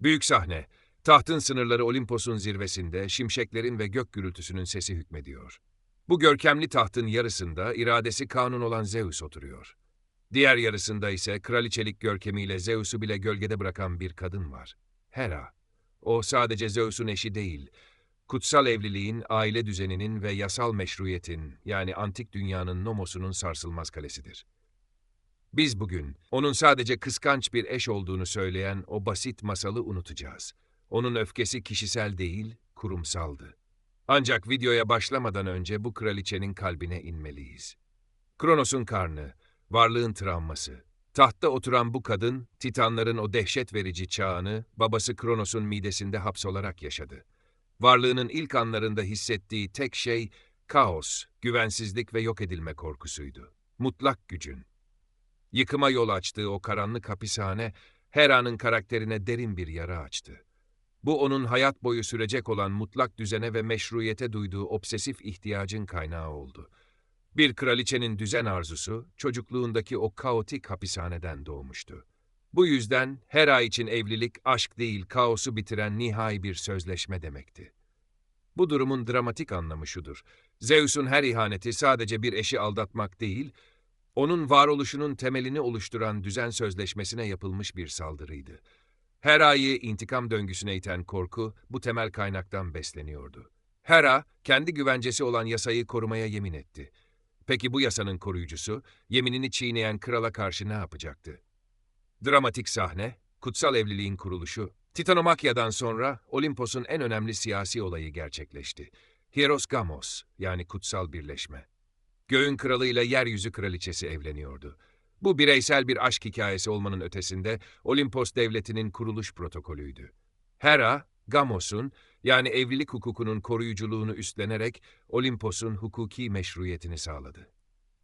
Büyük sahne. Tahtın sınırları Olimpos'un zirvesinde, şimşeklerin ve gök gürültüsünün sesi hükmediyor. Bu görkemli tahtın yarısında iradesi kanun olan Zeus oturuyor. Diğer yarısında ise kraliçelik görkemiyle Zeus'u bile gölgede bırakan bir kadın var. Hera. O sadece Zeus'un eşi değil, kutsal evliliğin, aile düzeninin ve yasal meşruiyetin, yani antik dünyanın nomosunun sarsılmaz kalesidir. Biz bugün, onun sadece kıskanç bir eş olduğunu söyleyen o basit masalı unutacağız. Onun öfkesi kişisel değil, kurumsaldı. Ancak videoya başlamadan önce bu kraliçenin kalbine inmeliyiz. Kronos'un karnı, varlığın travması. Tahtta oturan bu kadın, Titanların o dehşet verici çağını, babası Kronos'un midesinde hapsolarak yaşadı. Varlığının ilk anlarında hissettiği tek şey, kaos, güvensizlik ve yok edilme korkusuydu. Mutlak gücün. Yıkıma yol açtığı o karanlık hapishane, Hera'nın karakterine derin bir yara açtı. Bu onun hayat boyu sürecek olan mutlak düzene ve meşruiyete duyduğu obsesif ihtiyacın kaynağı oldu. Bir kraliçenin düzen arzusu, çocukluğundaki o kaotik hapishaneden doğmuştu. Bu yüzden Hera için evlilik aşk değil, kaosu bitiren nihai bir sözleşme demekti. Bu durumun dramatik anlamı şudur: Zeus'un her ihaneti sadece bir eşi aldatmak değil, onun varoluşunun temelini oluşturan düzen sözleşmesine yapılmış bir saldırıydı. Hera'yı intikam döngüsüne iten korku bu temel kaynaktan besleniyordu. Hera, kendi güvencesi olan yasayı korumaya yemin etti. Peki bu yasanın koruyucusu, yeminini çiğneyen krala karşı ne yapacaktı? Dramatik sahne, kutsal evliliğin kuruluşu. Titanomakya'dan sonra Olimpos'un en önemli siyasi olayı gerçekleşti. Hieros Gamos, yani kutsal birleşme. Göğün kralıyla yeryüzü kraliçesi evleniyordu. Bu bireysel bir aşk hikayesi olmanın ötesinde Olimpos devletinin kuruluş protokolüydü. Hera, Gamos'un, yani evlilik hukukunun koruyuculuğunu üstlenerek Olimpos'un hukuki meşruiyetini sağladı.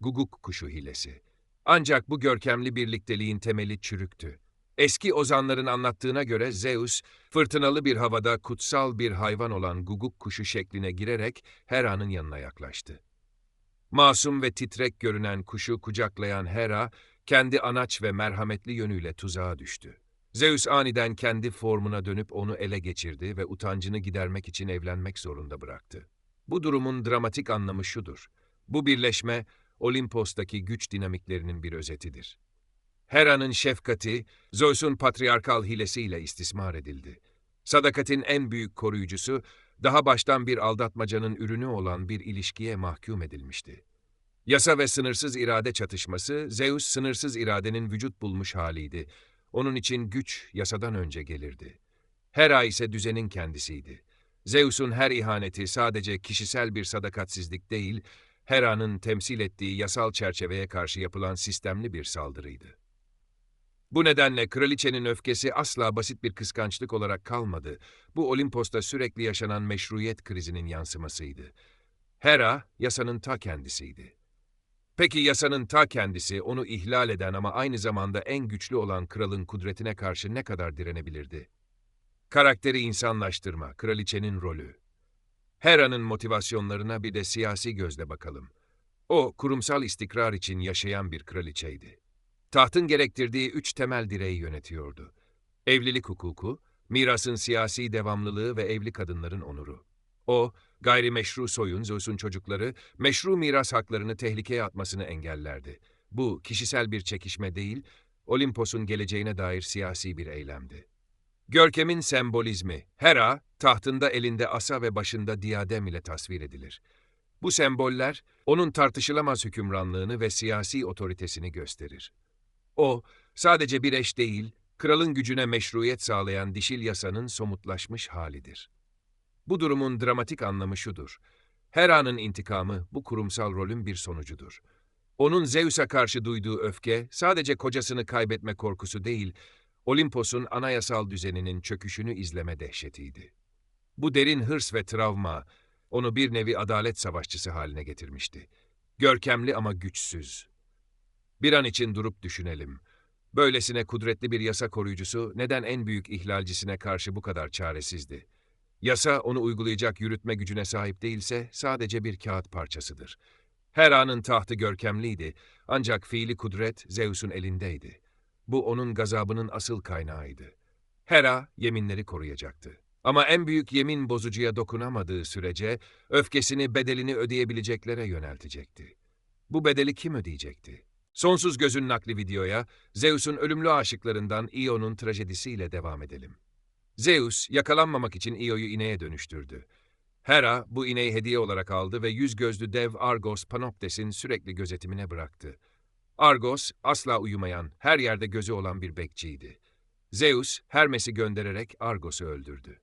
Guguk kuşu hilesi. Ancak bu görkemli birlikteliğin temeli çürüktü. Eski ozanların anlattığına göre Zeus, fırtınalı bir havada kutsal bir hayvan olan guguk kuşu şekline girerek Hera'nın yanına yaklaştı. Masum ve titrek görünen kuşu kucaklayan Hera, kendi anaç ve merhametli yönüyle tuzağa düştü. Zeus aniden kendi formuna dönüp onu ele geçirdi ve utancını gidermek için evlenmek zorunda bıraktı. Bu durumun dramatik anlamı şudur: bu birleşme, Olimpos'taki güç dinamiklerinin bir özetidir. Hera'nın şefkati, Zeus'un patriarkal hilesiyle istismar edildi. Sadakatin en büyük koruyucusu, daha baştan bir aldatmacanın ürünü olan bir ilişkiye mahkum edilmişti. Yasa ve sınırsız irade çatışması, Zeus sınırsız iradenin vücut bulmuş haliydi. Onun için güç yasadan önce gelirdi. Hera ise düzenin kendisiydi. Zeus'un her ihaneti sadece kişisel bir sadakatsizlik değil, Hera'nın temsil ettiği yasal çerçeveye karşı yapılan sistemli bir saldırıydı. Bu nedenle kraliçenin öfkesi asla basit bir kıskançlık olarak kalmadı. Bu Olimpos'ta sürekli yaşanan meşruiyet krizinin yansımasıydı. Hera, yasanın ta kendisiydi. Peki yasanın ta kendisi onu ihlal eden ama aynı zamanda en güçlü olan kralın kudretine karşı ne kadar direnebilirdi? Karakteri insanlaştırma, kraliçenin rolü. Hera'nın motivasyonlarına bir de siyasi gözle bakalım. O, kurumsal istikrar için yaşayan bir kraliçeydi. Tahtın gerektirdiği 3 temel direği yönetiyordu: evlilik hukuku, mirasın siyasi devamlılığı ve evli kadınların onuru. O, gayrimeşru soyun, Zeus'un çocukları, meşru miras haklarını tehlikeye atmasını engellerdi. Bu, kişisel bir çekişme değil, Olimpos'un geleceğine dair siyasi bir eylemdi. Görkemin sembolizmi, Hera, tahtında elinde asa ve başında diadem ile tasvir edilir. Bu semboller, onun tartışılamaz hükümranlığını ve siyasi otoritesini gösterir. O, sadece bir eş değil, kralın gücüne meşruiyet sağlayan dişil yasanın somutlaşmış halidir. Bu durumun dramatik anlamı şudur: Hera'nın intikamı bu kurumsal rolün bir sonucudur. Onun Zeus'a karşı duyduğu öfke sadece kocasını kaybetme korkusu değil, Olimpos'un anayasal düzeninin çöküşünü izleme dehşetiydi. Bu derin hırs ve travma, onu bir nevi adalet savaşçısı haline getirmişti. Görkemli ama güçsüz. Bir an için durup düşünelim. Böylesine kudretli bir yasa koruyucusu neden en büyük ihlalcisine karşı bu kadar çaresizdi? Yasa onu uygulayacak yürütme gücüne sahip değilse sadece bir kağıt parçasıdır. Hera'nın tahtı görkemliydi, ancak fiili kudret Zeus'un elindeydi. Bu onun gazabının asıl kaynağıydı. Hera yeminleri koruyacaktı. Ama en büyük yemin bozucuya dokunamadığı sürece öfkesini bedelini ödeyebileceklere yöneltecekti. Bu bedeli kim ödeyecekti? Sonsuz Göz'ün nakli videoya Zeus'un ölümlü aşıklarından Io'nun trajedisiyle devam edelim. Zeus yakalanmamak için Io'yu ineğe dönüştürdü. Hera bu ineği hediye olarak aldı ve yüz gözlü dev Argos Panoptes'in sürekli gözetimine bıraktı. Argos asla uyumayan, her yerde gözü olan bir bekçiydi. Zeus Hermes'i göndererek Argos'u öldürdü.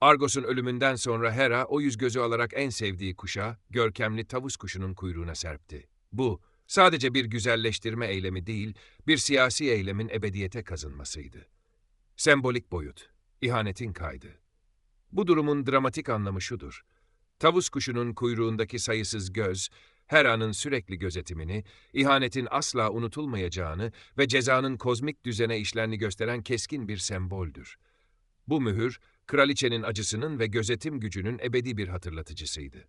Argos'un ölümünden sonra Hera o yüz gözü alarak en sevdiği kuşa, görkemli tavus kuşunun kuyruğuna serpti. Bu, sadece bir güzelleştirme eylemi değil, bir siyasi eylemin ebediyete kazınmasıydı. Sembolik boyut, ihanetin kaydı. Bu durumun dramatik anlamı şudur. Tavus kuşunun kuyruğundaki sayısız göz, Hera'nın sürekli gözetimini, ihanetin asla unutulmayacağını ve cezanın kozmik düzene işlerini gösteren keskin bir semboldür. Bu mühür, kraliçenin acısının ve gözetim gücünün ebedi bir hatırlatıcısıydı.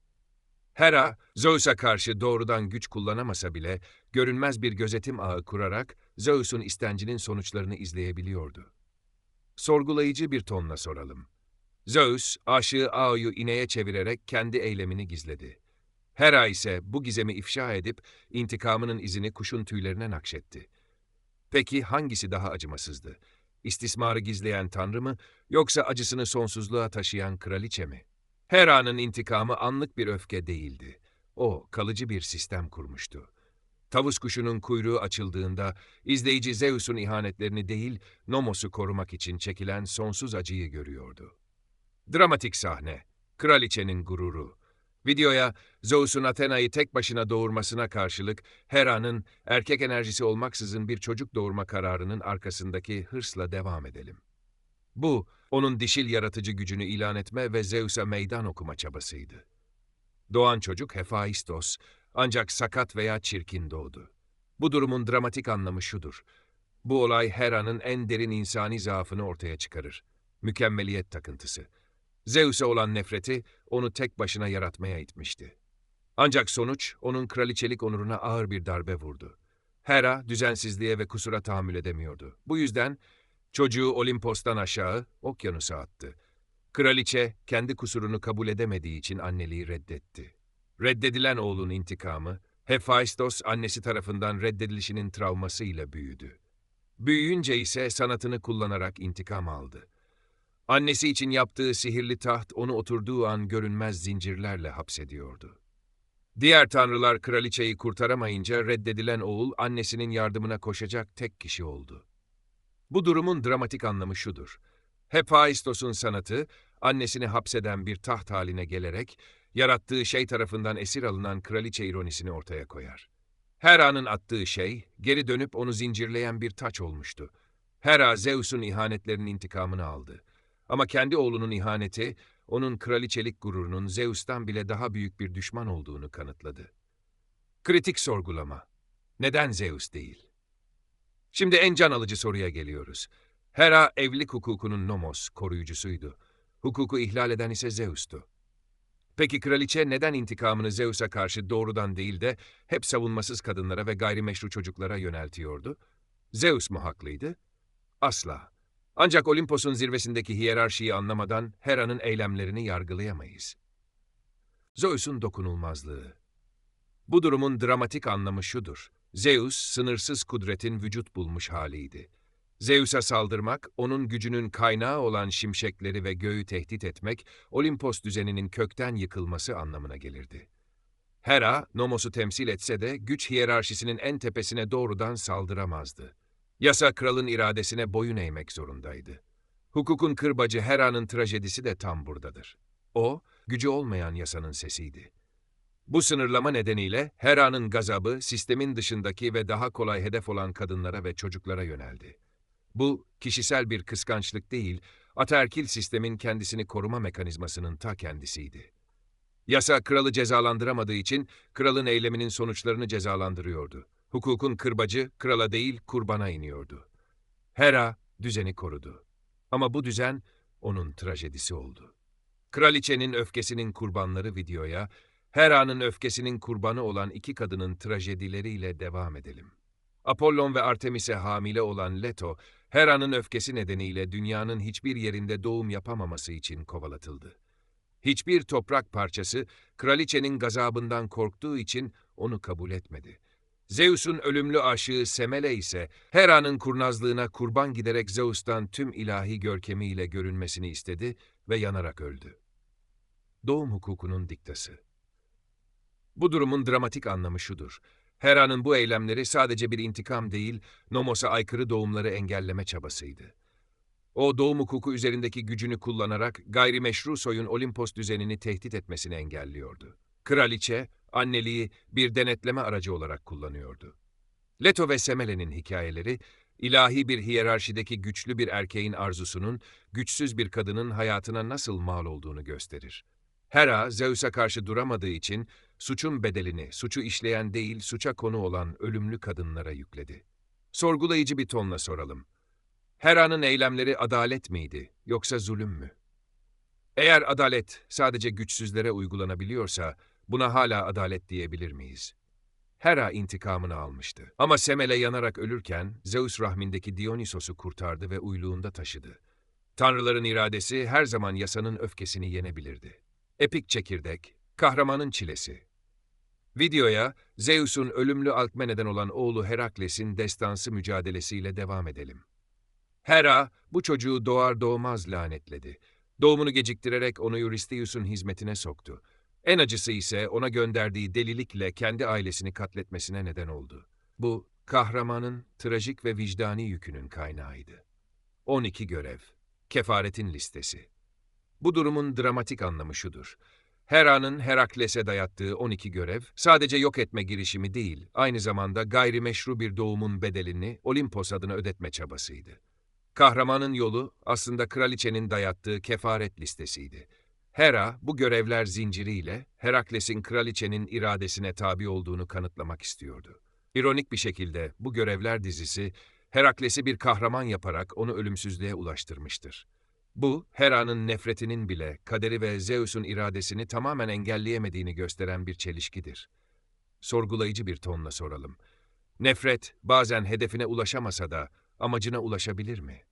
Hera, Zeus'a karşı doğrudan güç kullanamasa bile, görünmez bir gözetim ağı kurarak Zeus'un istencinin sonuçlarını izleyebiliyordu. Sorgulayıcı bir tonla soralım. Zeus, aşığı Ao'yu ineğe çevirerek kendi eylemini gizledi. Hera ise bu gizemi ifşa edip intikamının izini kuşun tüylerine nakşetti. Peki hangisi daha acımasızdı? İstismarı gizleyen tanrı mı, yoksa acısını sonsuzluğa taşıyan kraliçe mi? Hera'nın intikamı anlık bir öfke değildi. O, kalıcı bir sistem kurmuştu. Tavus kuşunun kuyruğu açıldığında, izleyici Zeus'un ihanetlerini değil, Nomos'u korumak için çekilen sonsuz acıyı görüyordu. Dramatik sahne, kraliçenin gururu. Videoya, Zeus'un Athena'yı tek başına doğurmasına karşılık, Hera'nın erkek enerjisi olmaksızın bir çocuk doğurma kararının arkasındaki hırsla devam edelim. Bu, onun dişil yaratıcı gücünü ilan etme ve Zeus'a meydan okuma çabasıydı. Doğan çocuk Hephaistos, ancak sakat veya çirkin doğdu. Bu durumun dramatik anlamı şudur. Bu olay Hera'nın en derin insani zaafını ortaya çıkarır. Mükemmeliyet takıntısı. Zeus'a olan nefreti onu tek başına yaratmaya itmişti. Ancak sonuç onun kraliçelik onuruna ağır bir darbe vurdu. Hera düzensizliğe ve kusura tahammül edemiyordu. Bu yüzden çocuğu Olimpos'tan aşağı okyanusa attı. Kraliçe kendi kusurunu kabul edemediği için anneliği reddetti. Reddedilen oğlun intikamı, Hephaistos annesi tarafından reddedilişinin travmasıyla büyüdü. Büyüyünce ise sanatını kullanarak intikam aldı. Annesi için yaptığı sihirli taht onu oturduğu an görünmez zincirlerle hapsediyordu. Diğer tanrılar kraliçeyi kurtaramayınca reddedilen oğul annesinin yardımına koşacak tek kişi oldu. Bu durumun dramatik anlamı şudur. Hephaistos'un sanatı, annesini hapseden bir taht haline gelerek, yarattığı şey tarafından esir alınan kraliçe ironisini ortaya koyar. Hera'nın attığı şey, geri dönüp onu zincirleyen bir taç olmuştu. Hera, Zeus'un ihanetlerinin intikamını aldı. Ama kendi oğlunun ihaneti, onun kraliçelik gururunun Zeus'tan bile daha büyük bir düşman olduğunu kanıtladı. Kritik sorgulama. Neden Zeus değil? Şimdi en can alıcı soruya geliyoruz. Hera, evlilik hukukunun nomos, koruyucusuydu. Hukuku ihlal eden ise Zeus'tu. Peki kraliçe neden intikamını Zeus'a karşı doğrudan değil de hep savunmasız kadınlara ve gayrimeşru çocuklara yöneltiyordu? Zeus mu haklıydı? Asla. Ancak Olimpos'un zirvesindeki hiyerarşiyi anlamadan Hera'nın eylemlerini yargılayamayız. Zeus'un dokunulmazlığı. Bu durumun dramatik anlamı şudur. Zeus, sınırsız kudretin vücut bulmuş haliydi. Zeus'a saldırmak, onun gücünün kaynağı olan şimşekleri ve göğü tehdit etmek, Olimpos düzeninin kökten yıkılması anlamına gelirdi. Hera, Nomos'u temsil etse de güç hiyerarşisinin en tepesine doğrudan saldıramazdı. Yasa kralın iradesine boyun eğmek zorundaydı. Hukukun kırbacı Hera'nın trajedisi de tam buradadır. O, gücü olmayan yasanın sesiydi. Bu sınırlama nedeniyle Hera'nın gazabı sistemin dışındaki ve daha kolay hedef olan kadınlara ve çocuklara yöneldi. Bu, kişisel bir kıskançlık değil, ataerkil sistemin kendisini koruma mekanizmasının ta kendisiydi. Yasa kralı cezalandıramadığı için kralın eyleminin sonuçlarını cezalandırıyordu. Hukukun kırbacı krala değil kurbana iniyordu. Hera düzeni korudu. Ama bu düzen onun trajedisi oldu. Kraliçenin öfkesinin kurbanları videoya, Hera'nın öfkesinin kurbanı olan iki kadının trajedileriyle devam edelim. Apollon ve Artemis'e hamile olan Leto, Hera'nın öfkesi nedeniyle dünyanın hiçbir yerinde doğum yapamaması için kovalatıldı. Hiçbir toprak parçası, kraliçenin gazabından korktuğu için onu kabul etmedi. Zeus'un ölümlü aşığı Semele ise Hera'nın kurnazlığına kurban giderek Zeus'tan tüm ilahi görkemiyle görünmesini istedi ve yanarak öldü. Doğum hukukunun diktası. Bu durumun dramatik anlamı şudur: Hera'nın bu eylemleri sadece bir intikam değil, Nomos'a aykırı doğumları engelleme çabasıydı. O, doğum hukuku üzerindeki gücünü kullanarak gayrimeşru soyun Olimpos düzenini tehdit etmesini engelliyordu. Kraliçe, anneliği bir denetleme aracı olarak kullanıyordu. Leto ve Semele'nin hikayeleri, ilahi bir hiyerarşideki güçlü bir erkeğin arzusunun, güçsüz bir kadının hayatına nasıl mal olduğunu gösterir. Hera, Zeus'a karşı duramadığı için suçun bedelini suçu işleyen değil, suça konu olan ölümlü kadınlara yükledi. Sorgulayıcı bir tonla soralım: Hera'nın eylemleri adalet miydi, yoksa zulüm mü? Eğer adalet sadece güçsüzlere uygulanabiliyorsa, buna hala adalet diyebilir miyiz? Hera intikamını almıştı. Ama Semele yanarak ölürken, Zeus rahmindeki Dionysos'u kurtardı ve uyluğunda taşıdı. Tanrıların iradesi her zaman yasanın öfkesini yenebilirdi. Epik çekirdek, kahramanın çilesi. Videoya, Zeus'un ölümlü Alkmene'den olan oğlu Herakles'in destansı mücadelesiyle devam edelim. Hera, bu çocuğu doğar doğmaz lanetledi. Doğumunu geciktirerek onu Eurystheus'un hizmetine soktu. En acısı ise ona gönderdiği delilikle kendi ailesini katletmesine neden oldu. Bu, kahramanın trajik ve vicdani yükünün kaynağıydı. 12 görev, kefaretin listesi. Bu durumun dramatik anlamı şudur: Hera'nın Herakles'e dayattığı 12 görev, sadece yok etme girişimi değil, aynı zamanda gayrimeşru bir doğumun bedelini Olimpos adına ödetme çabasıydı. Kahramanın yolu aslında kraliçenin dayattığı kefaret listesiydi. Hera, bu görevler zinciriyle Herakles'in kraliçenin iradesine tabi olduğunu kanıtlamak istiyordu. İronik bir şekilde bu görevler dizisi, Herakles'i bir kahraman yaparak onu ölümsüzlüğe ulaştırmıştır. Bu, Hera'nın nefretinin bile kaderi ve Zeus'un iradesini tamamen engelleyemediğini gösteren bir çelişkidir. Sorgulayıcı bir tonla soralım: Nefret, bazen hedefine ulaşamasa da amacına ulaşabilir mi?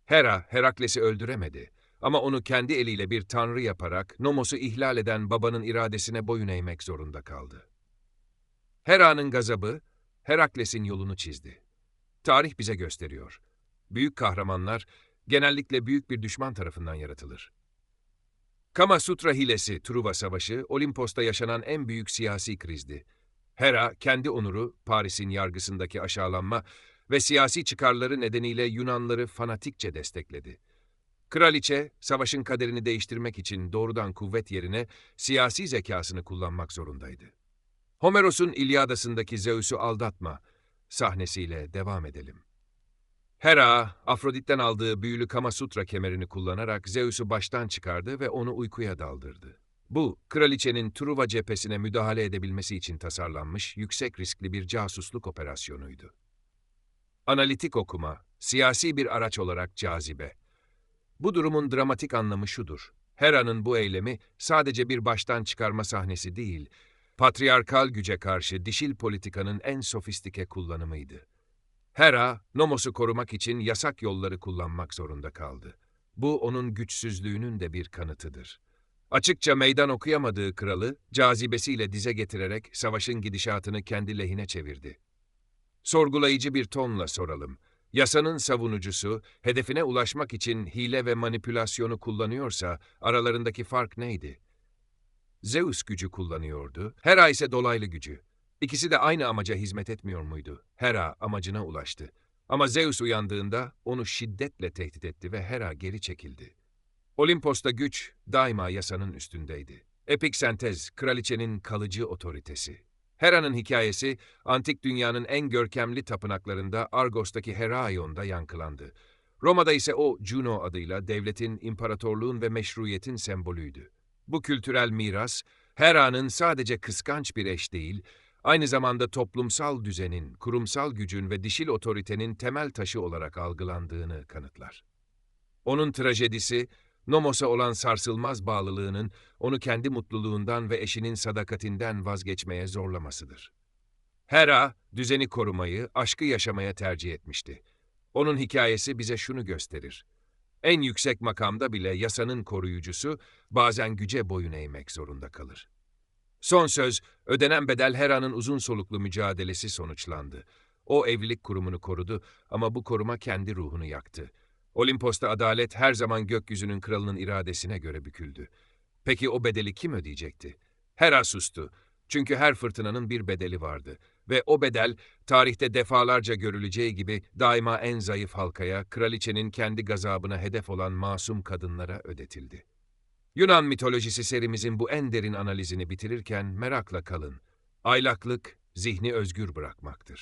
Hera, Herakles'i öldüremedi ama onu kendi eliyle bir tanrı yaparak Nomos'u ihlal eden babanın iradesine boyun eğmek zorunda kaldı. Hera'nın gazabı, Herakles'in yolunu çizdi. Tarih bize gösteriyor: büyük kahramanlar genellikle büyük bir düşman tarafından yaratılır. Kama Sutra hilesi Truva Savaşı, Olimpos'ta yaşanan en büyük siyasi krizdi. Hera, kendi onuru, Paris'in yargısındaki aşağılanma ve siyasi çıkarları nedeniyle Yunanları fanatikçe destekledi. Kraliçe, savaşın kaderini değiştirmek için doğrudan kuvvet yerine siyasi zekasını kullanmak zorundaydı. Homeros'un İlyadası'ndaki Zeus'u aldatma sahnesiyle devam edelim. Hera, Afrodit'ten aldığı büyülü Kama Sutra kemerini kullanarak Zeus'u baştan çıkardı ve onu uykuya daldırdı. Bu, kraliçenin Truva cephesine müdahale edebilmesi için tasarlanmış yüksek riskli bir casusluk operasyonuydu. Analitik okuma, siyasi bir araç olarak cazibe. Bu durumun dramatik anlamı şudur: Hera'nın bu eylemi sadece bir baştan çıkarma sahnesi değil, patriarkal güce karşı dişil politikanın en sofistike kullanımıydı. Hera, Nomos'u korumak için yasak yolları kullanmak zorunda kaldı. Bu, onun güçsüzlüğünün de bir kanıtıdır. Açıkça meydan okuyamadığı kralı, cazibesiyle dize getirerek savaşın gidişatını kendi lehine çevirdi. Sorgulayıcı bir tonla soralım: Yasanın savunucusu, hedefine ulaşmak için hile ve manipülasyonu kullanıyorsa, aralarındaki fark neydi? Zeus gücü kullanıyordu, Hera ise dolaylı gücü. İkisi de aynı amaca hizmet etmiyor muydu? Hera amacına ulaştı. Ama Zeus uyandığında onu şiddetle tehdit etti ve Hera geri çekildi. Olimpos'ta güç daima yasanın üstündeydi. Epik sentez, kraliçenin kalıcı otoritesi. Hera'nın hikayesi, antik dünyanın en görkemli tapınaklarında Argos'taki Heraion'da yankılandı. Roma'da ise o, Juno adıyla devletin, imparatorluğun ve meşruiyetin sembolüydü. Bu kültürel miras, Hera'nın sadece kıskanç bir eş değil, aynı zamanda toplumsal düzenin, kurumsal gücün ve dişil otoritenin temel taşı olarak algılandığını kanıtlar. Onun trajedisi, Nomos'a olan sarsılmaz bağlılığının onu kendi mutluluğundan ve eşinin sadakatinden vazgeçmeye zorlamasıdır. Hera, düzeni korumayı, aşkı yaşamaya tercih etmişti. Onun hikayesi bize şunu gösterir. En yüksek makamda bile yasanın koruyucusu bazen güce boyun eğmek zorunda kalır. Son söz, ödenen bedel Hera'nın uzun soluklu mücadelesi sonuçlandı. O evlilik kurumunu korudu ama bu koruma kendi ruhunu yaktı. Olimpos'ta adalet her zaman gökyüzünün kralının iradesine göre büküldü. Peki o bedeli kim ödeyecekti? Hera sustu. Çünkü her fırtınanın bir bedeli vardı. Ve o bedel, tarihte defalarca görüleceği gibi daima en zayıf halkaya, kraliçenin kendi gazabına hedef olan masum kadınlara ödetildi. Yunan mitolojisi serimizin bu en derin analizini bitirirken merakla kalın. Aylaklık, zihni özgür bırakmaktır.